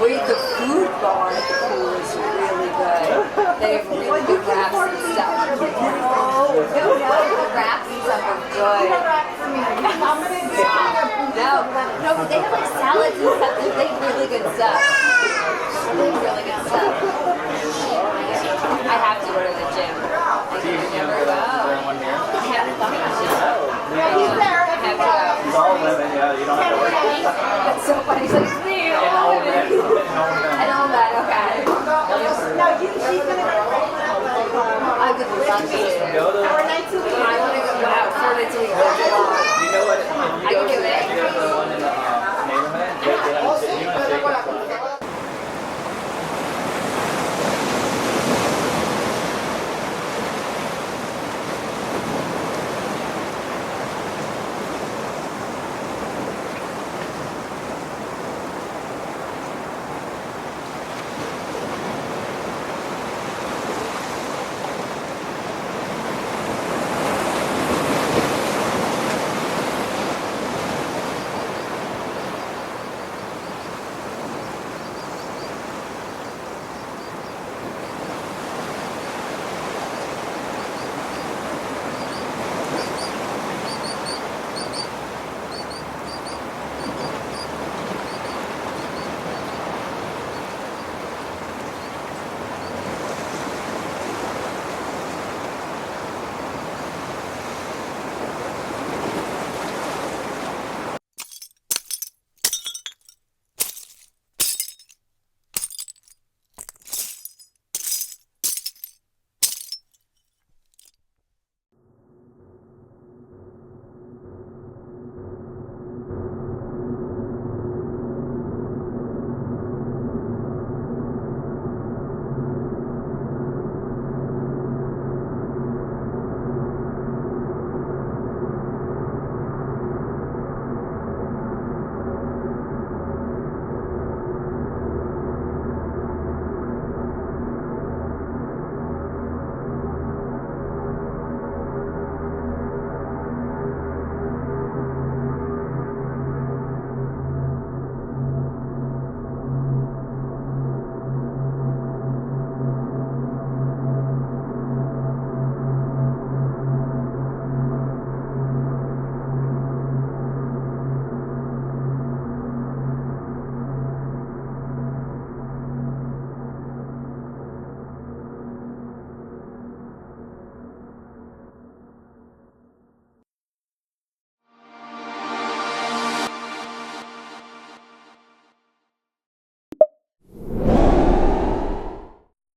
Wait, the food bar at the pool is really good. They have really good wraps and stuff. No, the wraps and stuff are good. No, but they have like salads and stuff. They have really good stuff. They have really good stuff. I have to go to the gym. I can never go. I haven't done that yet. He's there. I have to go. It's all living, yeah. You don't have to worry. That's so funny. He's like, it's me. I know that, okay. No, she's going to go. I would love to. Go to Our night to I want to go out 4 nights a week.